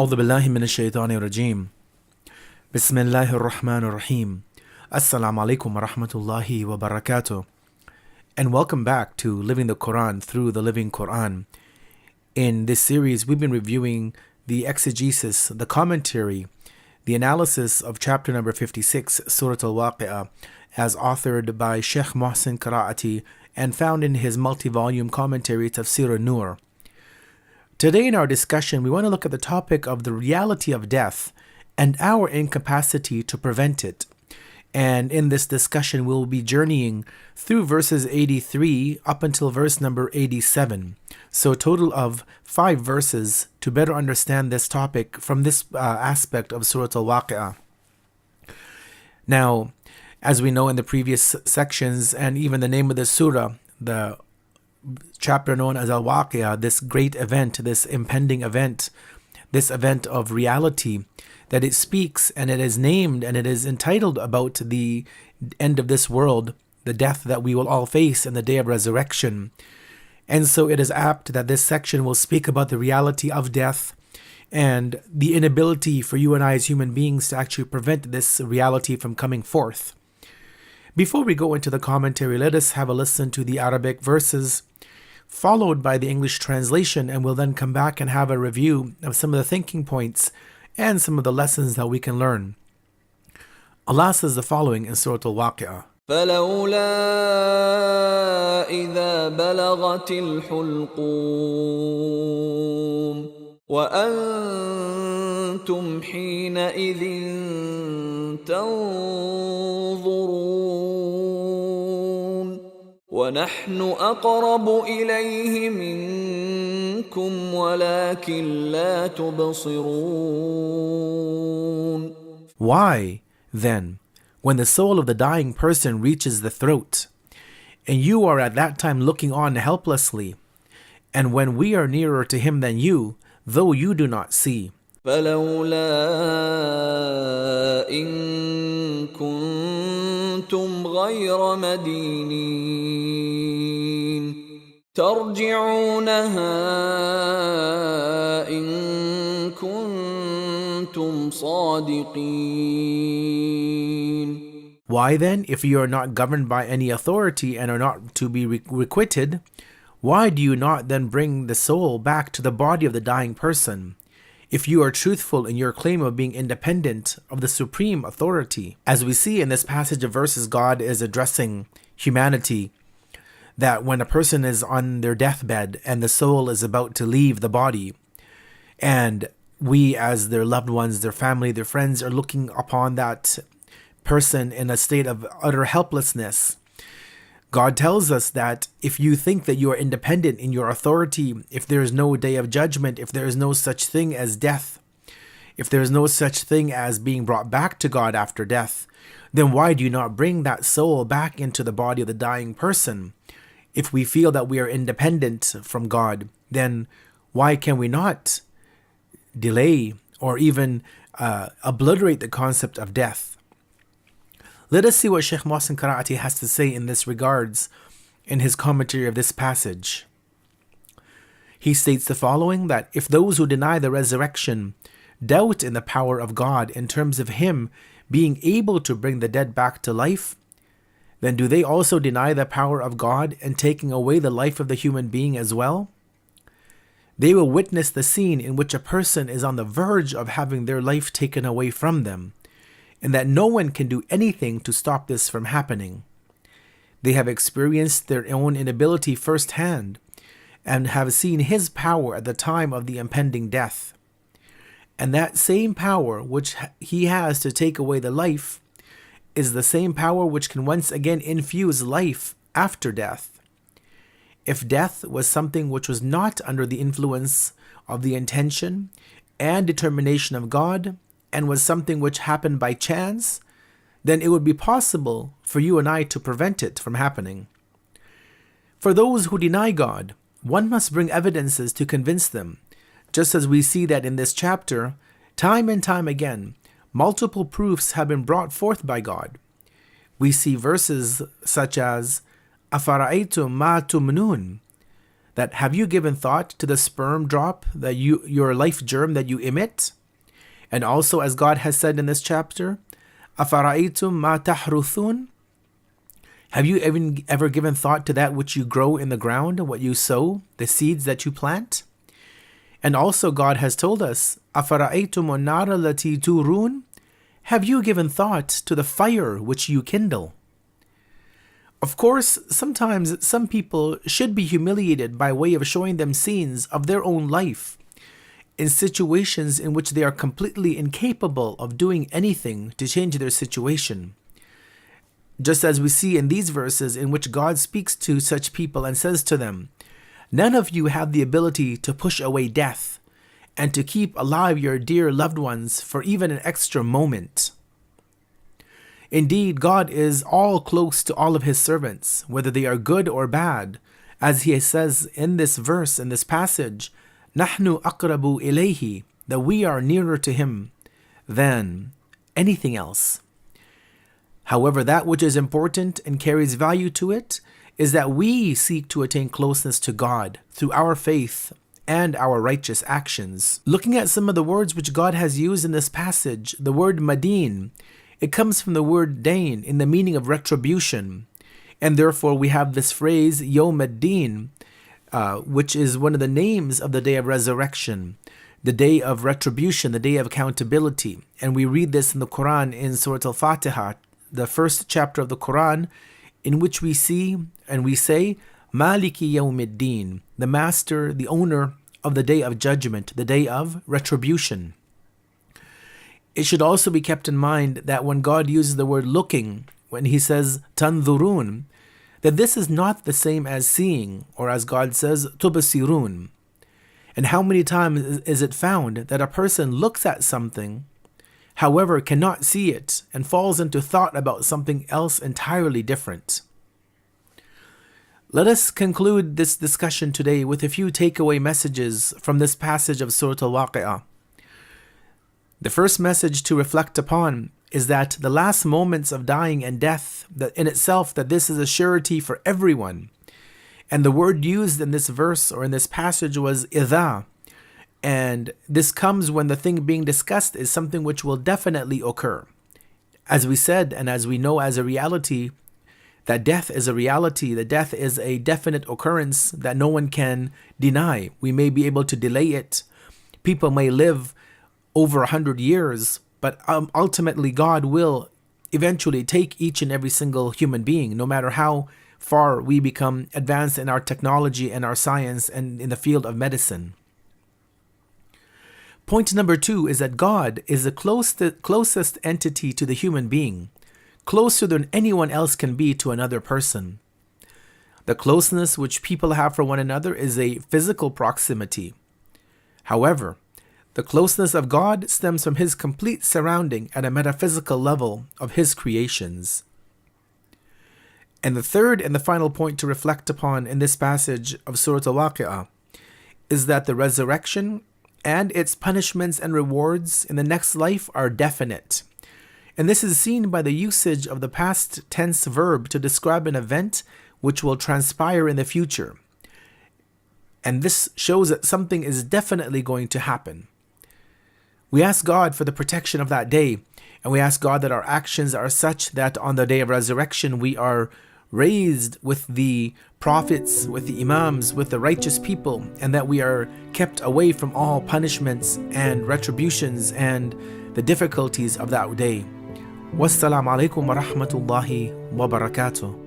أعوذ بالله من الشيطان الرجيم بسم الله الرحمن الرحيم Assalamu alaikum wa rahmatullahi wa barakatuh. And welcome back to Living the Quran through the Living Quran. In this series, we've been reviewing the exegesis, the commentary, the analysis of chapter number 56, Surah Al-Waqi'ah, as authored by Sheikh Mohsin Qiraati and found in his multi-volume commentary Tafsir An-Nur. Today in our discussion, we want to look at the topic of the reality of death and our incapacity to prevent it. And in this discussion, we'll be journeying through verses 83 up until verse number 87. So a total of 5 verses to better understand this topic from this aspect of Surah Al-Waqi'ah. Now, as we know in the previous sections, and even the name of the surah, the chapter known as Al-Waqi'ah, this great event, this impending event, this event of reality, that it speaks and it is named and it is entitled about the end of this world, the death that we will all face in the day of resurrection. And so it is apt that this section will speak about the reality of death and the inability for you and I as human beings to actually prevent this reality from coming forth. Before we go into the commentary, let us have a listen to the Arabic verses, followed by the English translation, and we'll then come back and have a review of some of the thinking points and some of the lessons that we can learn. Allah says the following in Surah Al-Waqi'ah. فَلَوْلَا إِذَا بَلَغَتِ الْحُلْقُومَ وَأَنْتُمْ حِينَئِذٍ تَنْظُرُونَ وَنَحْنُ أَقْرَبُ إِلَيْهِ مِنْكُمْ وَلَكِنْ لَا تُبْصِرُونَ. Why, then, when the soul of the dying person reaches the throat, and you are at that time looking on helplessly, and when we are nearer to him than you, though you do not see? فَلَوْلَا إِن كُنتُمْ غَيْرَ مَدِينِينَ تَرْجِعُونَهَا إِن كُنتُمْ صَادِقِينَ. Why then, if you are not governed by any authority and are not to be requited, why do you not then bring the soul back to the body of the dying person, if you are truthful in your claim of being independent of the supreme authority? As we see in this passage of verses, God is addressing humanity, that when a person is on their deathbed and the soul is about to leave the body, and we as their loved ones, their family, their friends are looking upon that person in a state of utter helplessness, God tells us that if you think that you are independent in your authority, if there is no day of judgment, if there is no such thing as death, if there is no such thing as being brought back to God after death, then why do you not bring that soul back into the body of the dying person? If we feel that we are independent from God, then why can we not delay or even obliterate the concept of death? Let us see what Sheikh Mohsin Qiraati has to say in this regards in his commentary of this passage. He states the following, that if those who deny the resurrection doubt in the power of God in terms of him being able to bring the dead back to life, then do they also deny the power of God in taking away the life of the human being as well? They will witness the scene in which a person is on the verge of having their life taken away from them, and that no one can do anything to stop this from happening. They have experienced their own inability firsthand, and have seen his power at the time of the impending death. And that same power which he has to take away the life is the same power which can once again infuse life after death. If death was something which was not under the influence of the intention and determination of God, and was something which happened by chance, then it would be possible for you and I to prevent it from happening. For those who deny God, one must bring evidences to convince them, just as we see that in this chapter, time and time again, multiple proofs have been brought forth by God. We see verses such as أَفَرَأَيْتُمْ مَا تُمْنُونَ, that have you given thought to the sperm drop, that your life germ that you emit? And also, as God has said in this chapter, أَفَرَأَيْتُمْ مَا تَحْرُثُونَ? Have you ever given thought to that which you grow in the ground, what you sow, the seeds that you plant? And also God has told us, أَفَرَأَيْتُمُ النَّارَ الَّتِي تُورُونَ? Have you given thought to the fire which you kindle? Of course, sometimes some people should be humiliated by way of showing them scenes of their own life in situations in which they are completely incapable of doing anything to change their situation. Just as we see in these verses in which God speaks to such people and says to them, none of you have the ability to push away death and to keep alive your dear loved ones for even an extra moment. Indeed, God is all close to all of his servants, whether they are good or bad, as he says in this verse, in this passage, نَحْنُ أَقْرَبُ إِلَيْهِ, that we are nearer to him than anything else. However, that which is important and carries value to it is that we seek to attain closeness to God through our faith and our righteous actions. Looking at some of the words which God has used in this passage, the word madin, it comes from the word dain in the meaning of retribution. And therefore we have this phrase, Yawm ad-Din, which is one of the names of the day of resurrection, the day of retribution, the day of accountability. And we read this in the Quran in Surah Al-Fatiha, the first chapter of the Quran, in which we see and we say, Maliki Yawmiddin, the master, the owner of the day of judgment, the day of retribution. It should also be kept in mind that when God uses the word looking, when he says tanzurun, that this is not the same as seeing, or as God says, tubsirun. And how many times is it found that a person looks at something, however, cannot see it, and falls into thought about something else entirely different? Let us conclude this discussion today with a few takeaway messages from this passage of Surah Al-Waqi'ah. The first message to reflect upon is that the last moments of dying and death, that in itself, that this is a surety for everyone. And the word used in this verse or in this passage was idha. And this comes when the thing being discussed is something which will definitely occur. As we said, and as we know as a reality, that death is a reality, that death is a definite occurrence that no one can deny. We may be able to delay it. People may live over 100 years, but ultimately God will eventually take each and every single human being, no matter how far we become advanced in our technology and our science and in the field of medicine. Point number 2 is that God is the closest entity to the human being, closer than anyone else can be to another person. The closeness which people have for one another is a physical proximity. However, the closeness of God stems from his complete surrounding at a metaphysical level of his creations. And the third and the final point to reflect upon in this passage of Surah Al-Waqi'ah is that the resurrection and its punishments and rewards in the next life are definite. And this is seen by the usage of the past tense verb to describe an event which will transpire in the future. And this shows that something is definitely going to happen. We ask God for the protection of that day, and we ask God that our actions are such that on the day of resurrection we are raised with the prophets, with the imams, with the righteous people, and that we are kept away from all punishments and retributions and the difficulties of that day. Wassalamu alaikum wa rahmatullahi wa barakatuh.